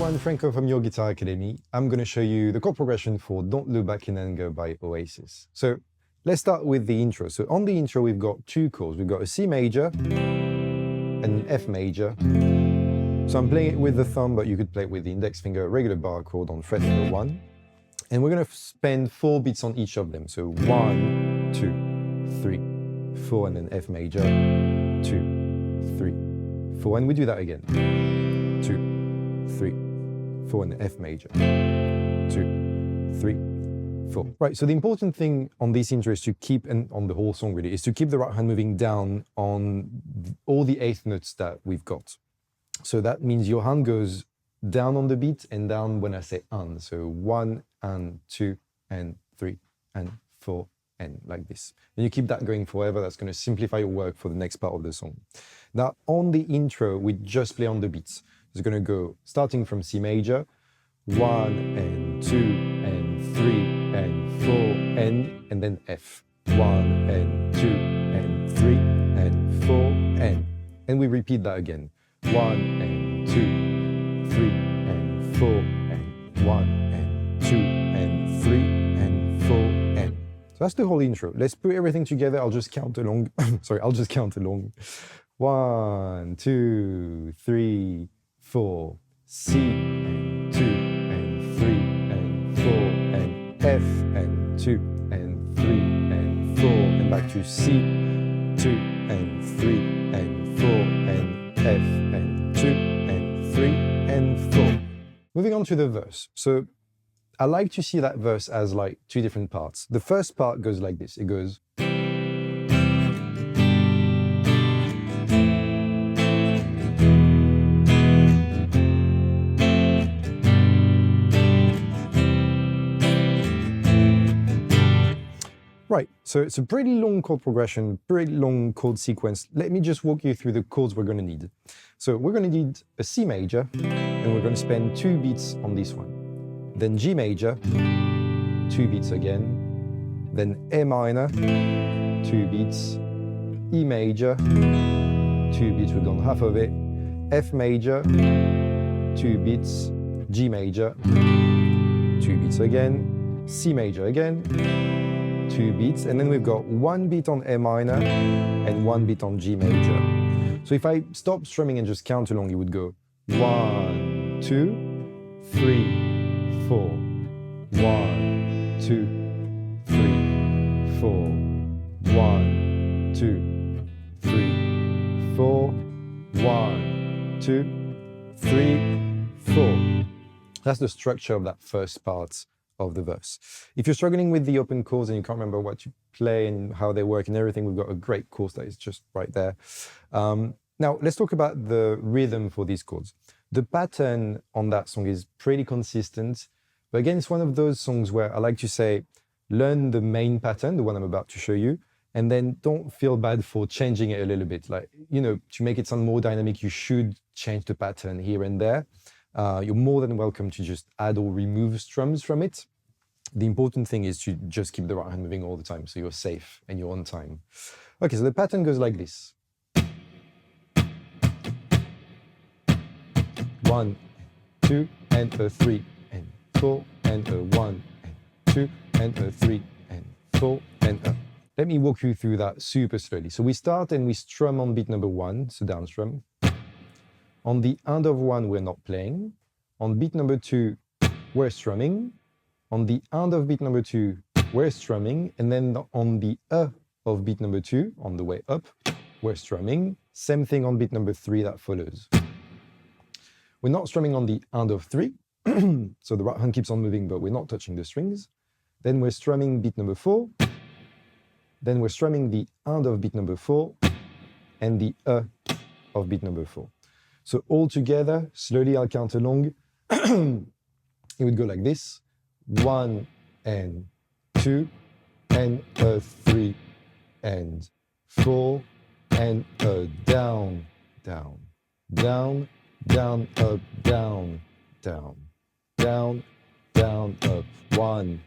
everyone, Franco from Your Guitar Academy. I'm going to show you the chord progression for Don't Look Back in Anger by Oasis. So let's start with the intro. So on the intro, we've got two chords. We've got a C major and an F major. So I'm playing it with the thumb, but you could play it with the index finger, a regular bar chord on fret number 1. And we're going to spend 4 beats on each of them. So 1, 2, 3, 4, and then F major, 2, 3, 4. And we do that again. 2, 3, 4, and F major. 2, 3, 4. Right, so the important thing on this intro is to keep, and on the whole song really, is to keep the right hand moving down on all the eighth notes that we've got. So that means your hand goes down on the beat and down when I say and. So 1 and 2 and 3 and 4 and like this. And you keep that going forever. That's going to simplify your work for the next part of the song. Now on the intro, we just play on the beats. It's going to go starting from C major, 1 and 2 and 3 and 4 and then F. 1 and 2 and 3 and 4 and we repeat that again. 1 and 2, 3 and 4 and 1 and 2 and 3 and 4 and. So that's the whole intro. Let's put everything together. I'll just count along. Sorry, I'll just count along. 1, 2, 3, 4, C and 2 and 3 and 4 and F and 2 and 3 and 4 and back to C, 2 and 3 and 4 and F and 2 and 3 and 4. Moving on to the verse. So I like to see that verse as like 2 different parts. The first part goes like this. It goes. Right, so it's a pretty long chord progression, pretty long chord sequence. Let me just walk you through the chords we're going to need. So we're going to need a C major, and we're going to spend 2 beats on this one. Then G major, 2 beats again. Then A minor, 2 beats. E major, 2 beats, we've done half of it. F major, 2 beats. G major, 2 beats again. C major again. 2 beats, and then we've got 1 beat on A minor and 1 beat on G major. So if I stop strumming and just count along, it would go 1, 2, 3, 4, 1, 2, 3, 4, 1, 2, 3, 4, 1, 2, 3, 4. That's the structure of that first part of the verse. If you're struggling with the open chords and you can't remember what you play and how they work and everything, we've got a great course that is just right there. Now, let's talk about the rhythm for these chords. The pattern on that song is pretty consistent, but again, it's one of those songs where I like to say, learn the main pattern, the one I'm about to show you, and then don't feel bad for changing it a little bit. Like, you know, to make it sound more dynamic, you should change the pattern here and there. You're more than welcome to just add or remove strums from it. The important thing is to just keep the right hand moving all the time, so you're safe and you're on time. Okay, so the pattern goes like this. 1, 2, and a 3, and 4, and a 1, and 2, and a 3, and 4, and a. Let me walk you through that super slowly. So we start and we strum on beat number 1, so down strum. On the end of 1, we're not playing. On beat number 2, we're strumming. On the end of beat number 2, we're strumming. And then on the of beat number 2, on the way up, we're strumming. Same thing on beat number 3 that follows. We're not strumming on the end of 3. So the right hand keeps on moving, but we're not touching the strings. Then we're strumming beat number 4. Then we're strumming the end of beat number 4 and the of beat number 4. So all together, slowly I'll count along. It would go like this. 1 and 2 and a 3 and 4 and a down, down, down, down, up, down, down, down, down, up. 1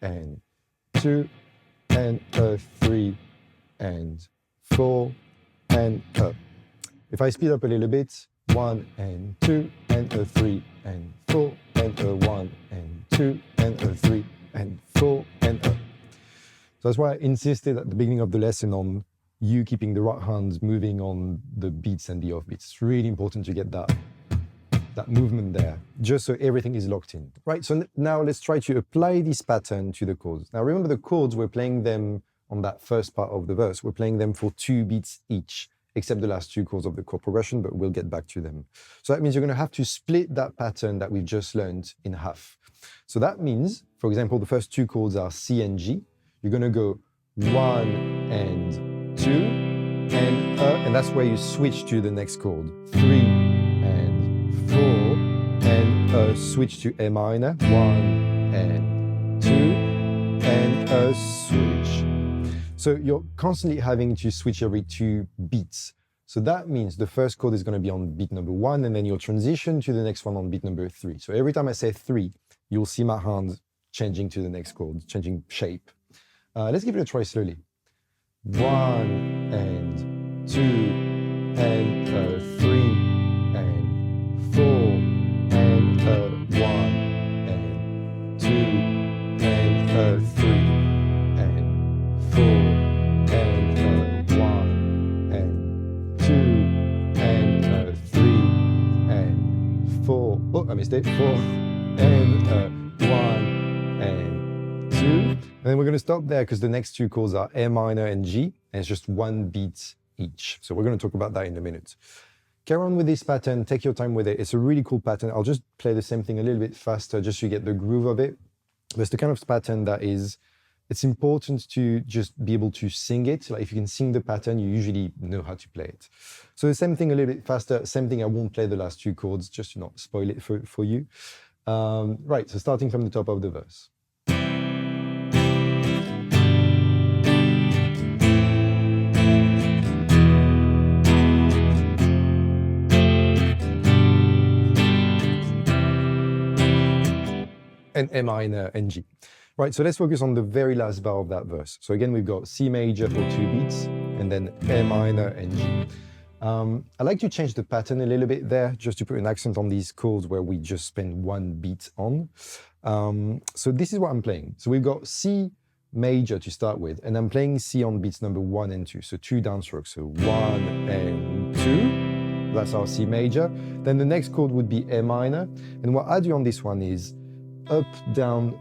and 2 and a 3 and 4 and up. If I speed up a little bit, 1 and 2 and a 3 and 4 and a 1 and 2 and a 3 and 4 and a. So that's why I insisted at the beginning of the lesson on you keeping the right hands moving on the beats and the offbeats. It's really important to get that movement there, just so everything is locked in. Right, so now let's try to apply this pattern to the chords. Now remember the chords, we're playing them on that first part of the verse. We're playing them for 2 beats each, except the last 2 chords of the chord progression, but we'll get back to them. So that means you're gonna have to split that pattern that we've just learned in half. So that means, for example, the first 2 chords are C and G. You're gonna go 1 and 2 and that's where you switch to the next chord. 3 and 4 and switch to A minor. 1 and 2 and switch. So you're constantly having to switch every 2 beats. So that means the first chord is going to be on beat number 1, and then you'll transition to the next one on beat number 3. So every time I say 3, you'll see my hand changing to the next chord, changing shape. Let's give it a try slowly. 1 and 2 and 3 and 4 and 1 and 2 and 3 and 4 and 1 and 2 and 3 and 4. Oh, I missed it. 4 and 1 and 2. And then we're going to stop there because the next 2 chords are A minor and G, and it's just 1 beat each. So we're going to talk about that in a minute. Carry on with this pattern, take your time with it. It's a really cool pattern. I'll just play the same thing a little bit faster just so you get the groove of it. But it's the kind of pattern that it's important to just be able to sing it. Like if you can sing the pattern, you usually know how to play it. So the same thing a little bit faster, same thing, I won't play the last 2 chords just to not spoil it for you. Right, so starting from the top of the verse. And A minor and G. Right, so let's focus on the very last bar of that verse. So again, we've got C major for 2 beats, and then A minor and G. I like to change the pattern a little bit there, just to put an accent on these chords where we just spend 1 beat on. So this is what I'm playing. So we've got C major to start with, and I'm playing C on beats number 1 and 2, so 2 downstrokes. So 1 and 2, that's our C major. Then the next chord would be A minor, and what I do on this one is up, down,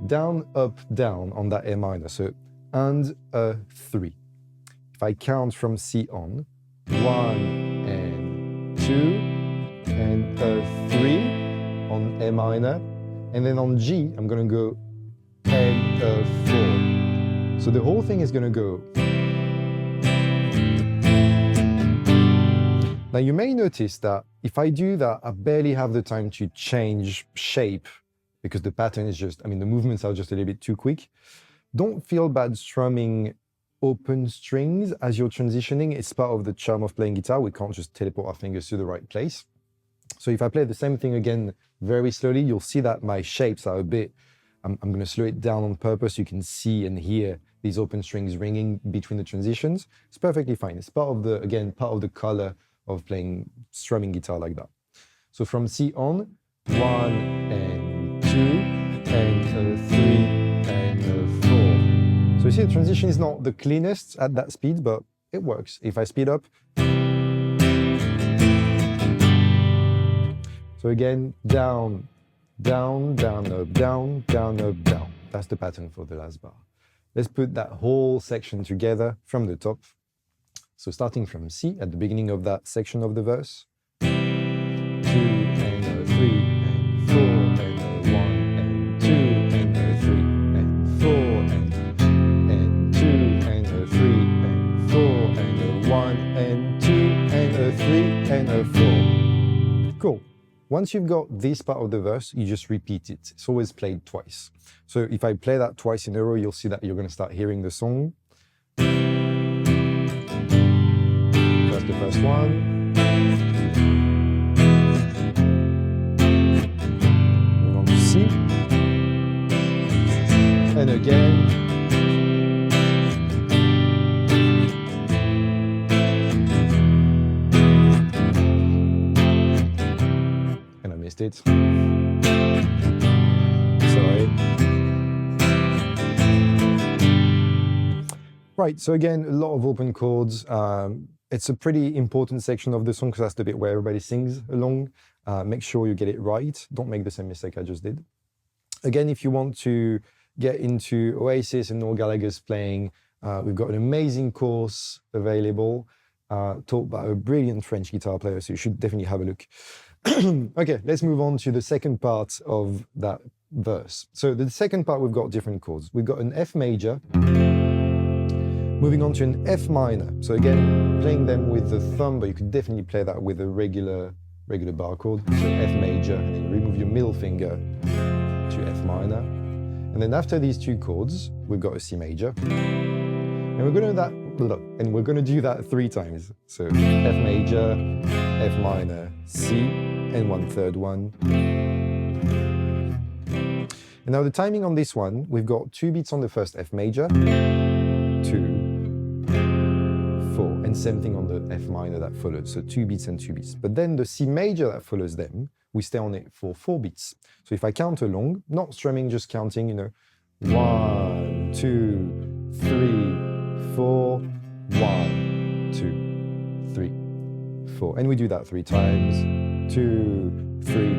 down, up, down on that A minor, so and a 3. If I count from C on, 1 and 2 and a 3 on A minor, and then on G, I'm gonna go and a 4. So the whole thing is gonna go. Now you may notice that if I do that, I barely have the time to change shape because the pattern is just, the movements are just a little bit too quick. Don't feel bad strumming open strings as you're transitioning. It's part of the charm of playing guitar. We can't just teleport our fingers to the right place. So if I play the same thing again very slowly, you'll see that my shapes are a bit, I'm going to slow it down on purpose. You can see and hear these open strings ringing between the transitions. It's perfectly fine. It's part of the, again, part of the color of playing strumming guitar like that. So from C on, 1 and 2 and 3 and 4. So you see the transition is not the cleanest at that speed, but it works. If I speed up. So again, down, down, down, up, down, down, up, down. That's the pattern for the last bar. Let's put that whole section together from the top. So starting from C at the beginning of that section of the verse. 2 and 3 and 4 and 1 and 2 and 3 and 4 and 2 and 3 and 4 and 1 and 2 and 3 and 4. Cool. Once you've got this part of the verse, you just repeat it. It's always played twice. So if I play that twice in a row, you'll see that you're going to start hearing the song. That's the first one. C, and again, missed it. Sorry. Right, so again, a lot of open chords. It's a pretty important section of the song because that's the bit where everybody sings along. Make sure you get it right. Don't make the same mistake I just did. Again, if you want to get into Oasis and Noel Gallagher's playing, we've got an amazing course available, taught by a brilliant French guitar player, so you should definitely have a look. Okay, let's move on to the second part of that verse. So the second part, we've got different chords. We've got an F major, moving on to an F minor. So again, playing them with the thumb, but you could definitely play that with a regular bar chord. So F major, and then remove your middle finger to F minor. And then after these two chords, we've got a C major. And we're going to do that 3 times. So F major, F minor, C, and 1/3 one. And now the timing on this one, we've got 2 beats on the first F major, 2, 4, and same thing on the F minor that follows. So 2 beats and 2 beats. But then the C major that follows them, we stay on it for 4 beats. So if I count along, not strumming, just counting, 1, 2, 3, 4, 1, 2, 3, 4. And we do that 3 times. 2, 3,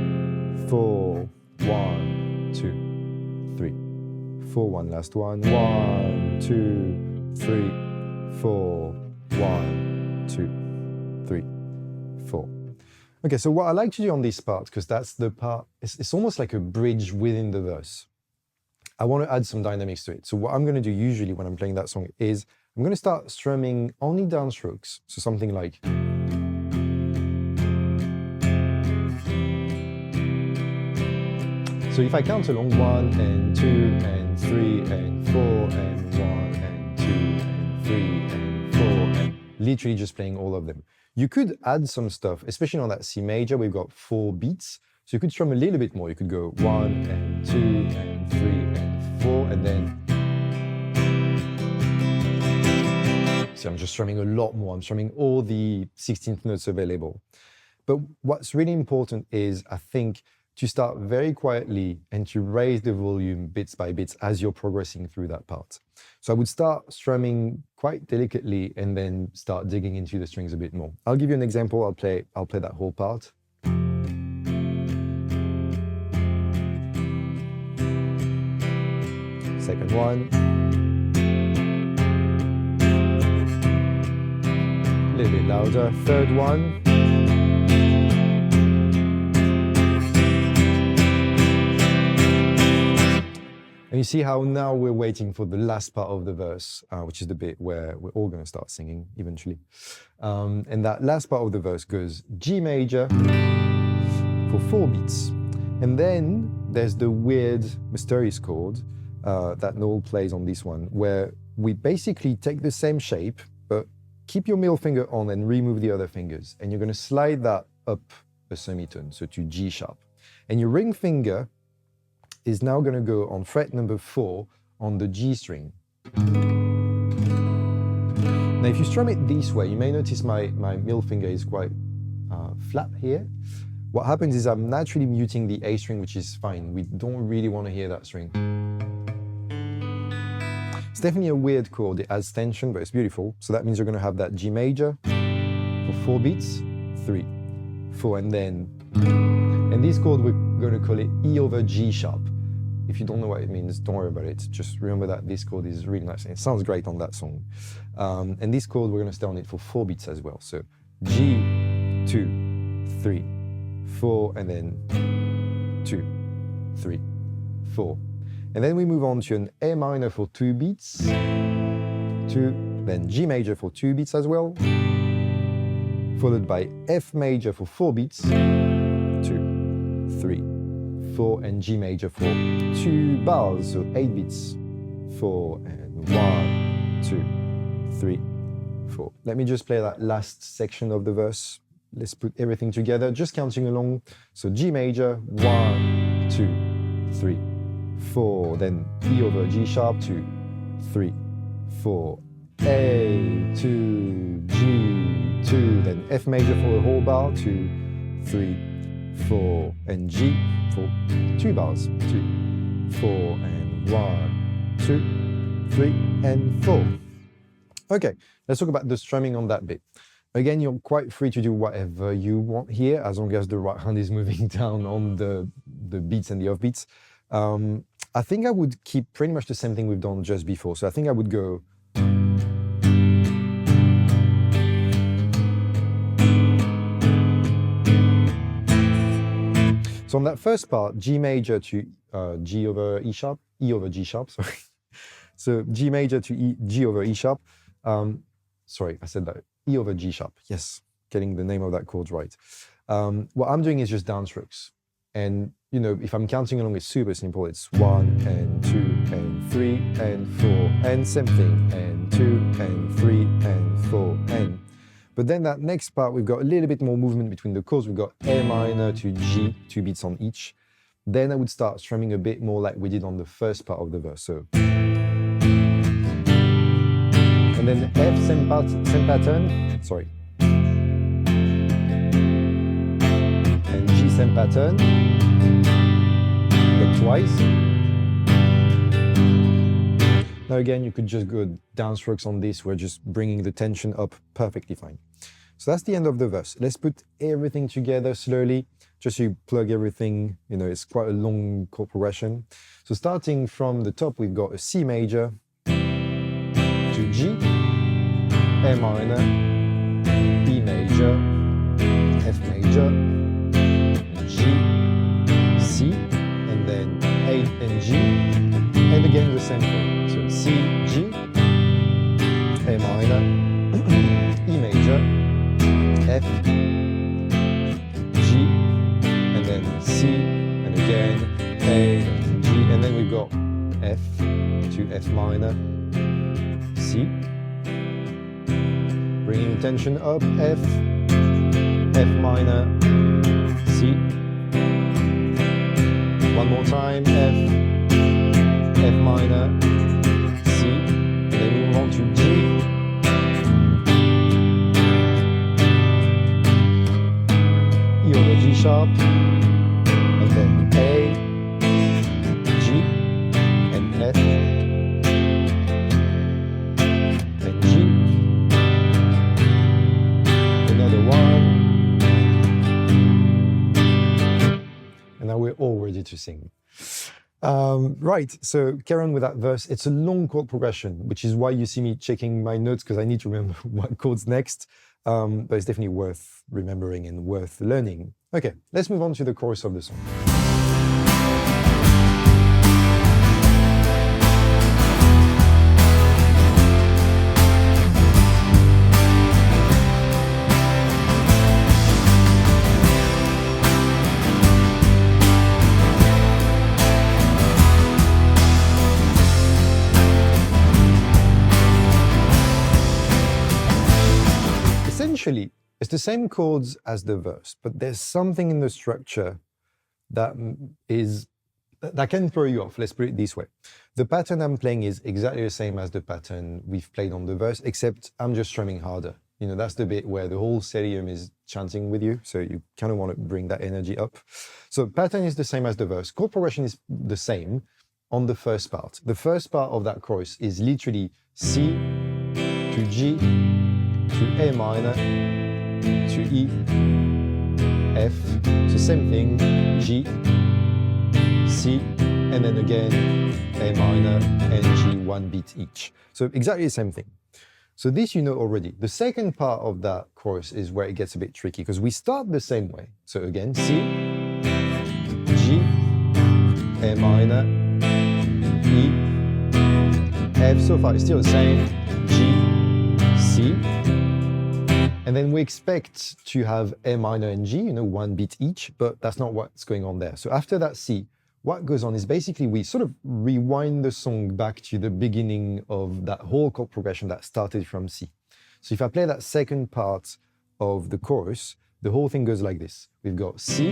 4, 1, 2, 3, 4, one last one. 1, 2, 3, 4, 1, 2, 3, 4. Okay, so what I like to do on this part, because that's the part, it's almost like a bridge within the verse. I want to add some dynamics to it. So what I'm going to do usually when I'm playing that song is I'm going to start strumming only downstrokes. So something like. So if I count along 1 and 2 and 3 and 4 and 1 and 2 and 3 and 4 and literally just playing all of them. You could add some stuff, especially on that C major, we've got 4 beats. So you could strum a little bit more. You could go 1 and 2 and 3 and 4 and then. So I'm just strumming a lot more. I'm strumming all the 16th notes available. But what's really important is, I think, to start very quietly and to raise the volume bits by bits as you're progressing through that part. So I would start strumming quite delicately and then start digging into the strings a bit more. I'll give you an example. I'll play that whole part. Second one. A little bit louder. Third one. And you see how now we're waiting for the last part of the verse, which is the bit where we're all going to start singing eventually. And that last part of the verse goes G major for 4 beats. And then there's the weird, mysterious chord that Noel plays on this one, where we basically take the same shape, but keep your middle finger on and remove the other fingers. And you're going to slide that up a semitone, so to G sharp. And your ring finger is now going to go on fret number 4 on the G string. Now, if you strum it this way, you may notice my middle finger is quite flat here. What happens is I'm naturally muting the A string, which is fine. We don't really want to hear that string. It's definitely a weird chord. It adds tension, but it's beautiful. So that means you're going to have that G major for 4 beats, 3, 4, and then. And this chord, we're going to call it E over G sharp. If you don't know what it means, don't worry about it. Just remember that this chord is really nice. And it sounds great on that song. And this chord, we're going to stay on it for 4 beats as well. So G, 2, 3, 4, and then 2, 3, 4. And then we move on to an A minor for 2 beats, 2, then G major for 2 beats as well, followed by F major for 4 beats, 2, 3, 4, and G major for 2 bars, so 8 beats, 4, and 1, 2, 3, 4. Let me just play that last section of the verse. Let's put everything together, just counting along. So G major, 1, 2, 3, 4, then E over G sharp, 2, 3, 4, A, 2, G, 2, then F major for a whole bar, 2, 3, 4, and G for 2 bars. 2, 4, and 1, 2, 3, and 4. Okay, let's talk about the strumming on that bit. Again, you're quite free to do whatever you want here, as long as the right hand is moving down on the beats and the off beats. I think I would keep pretty much the same thing we've done just before. So I think I would go. So on that first part, G major to G over E sharp, E over G sharp, sorry. So G major to E, G over E sharp. Sorry, I said that. E over G sharp, yes, getting the name of that chord right. What I'm doing is just downstrokes. And, you know, if I'm counting along, it's super simple. It's 1 and 2 and 3 and 4 and same thing, and 2 and 3 and 4 and. But then that next part, we've got a little bit more movement between the chords. We've got A minor to G, 2 beats on each. Then I would start strumming a bit more like we did on the first part of the verse. So. And then F, same pattern, sorry. And G, same pattern, but twice. Now again, you could just go downstrokes on this. We're just bringing the tension up perfectly fine. So that's the end of the verse. Let's put everything together slowly, just so you plug everything. You know, it's quite a long chord progression. So starting from the top, we've got a C major, to G, A minor, E major, F major, G, C, and then A and G, and again the same thing. So C, G, A minor, E major, F, G, and then C, and again A, G, and then we've got F to F minor, C, bringing the tension up, F, F minor, C, one more time, F, F minor, C, and then we move on to G, E over G sharp, and then A, G, and F, and G, another one, and now we're all ready to sing. Right, so carry on with that verse. It's a long chord progression, which is why you see me checking my notes, because I need to remember what chord's next, but it's definitely worth remembering and worth learning. Okay, let's move on to the chorus of the song. Essentially, it's the same chords as the verse, but there's something in the structure that can throw you off. Let's put it this way. The pattern I'm playing is exactly the same as the pattern we've played on the verse, except I'm just strumming harder. You know, that's the bit where the whole stadium is chanting with you, so you kind of want to bring that energy up. So pattern is the same as the verse. Chord progression is the same on the first part. The first part of that chorus is literally C to G, to A minor, to E, F, so same thing, G, C, and then again A minor and G, one beat each. So exactly the same thing. So this you know already. The second part of that chorus is where it gets a bit tricky, because we start the same way. So again, C, G, A minor, E, F, so far it's still the same, G, C, and then we expect to have A minor and G, you know, one beat each, but that's not what's going on there. So after that C, what goes on is basically we sort of rewind the song back to the beginning of that whole chord progression that started from C. So if I play that second part of the chorus, the whole thing goes like this. We've got C,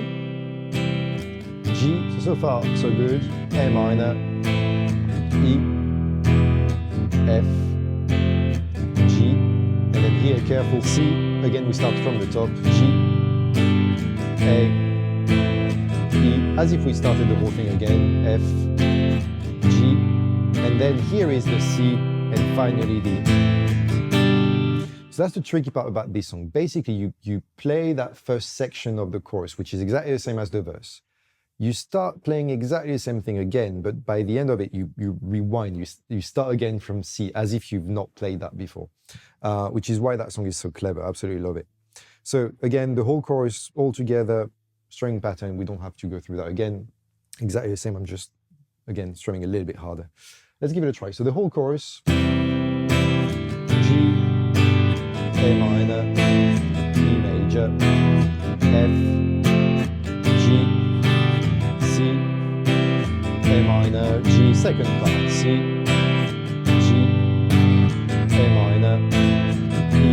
G, so far so good, A minor, E, F, G, and then here, careful, C, again we start from the top, G, A, as if we started the whole thing again, F, G, and then here is the C, and finally the E. So that's the tricky part about this song. Basically, you play that first section of the chorus, which is exactly the same as the verse. You start playing exactly the same thing again, but by the end of it, you rewind, you start again from C, as if you've not played that before, which is why that song is so clever. Absolutely love it. So again, the whole chorus all together, strumming pattern, we don't have to go through that again. Exactly the same, I'm just, again, strumming a little bit harder. Let's give it a try. So the whole chorus, G, A minor, E major, F, G, C, A minor, G, second part, C, G, A minor, E,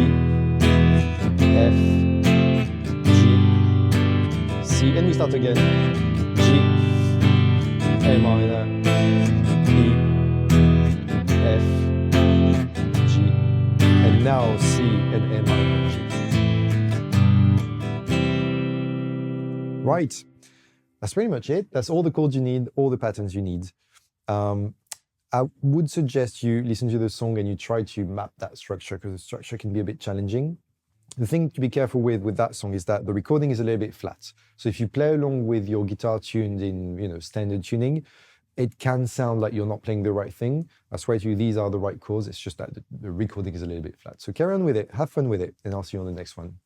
F, G, C, and we start again, G, A minor, E, F, G, and now C and A minor, G. Right, that's pretty much it. That's all the chords you need, all the patterns you need. I would suggest you listen to the song and you try to map that structure, because the structure can be a bit challenging. The thing to be careful with that song is that the recording is a little bit flat. So if you play along with your guitar tuned in, standard tuning, it can sound like you're not playing the right thing. I swear to you, these are the right chords. It's just that the recording is a little bit flat. So carry on with it, have fun with it, and I'll see you on the next one.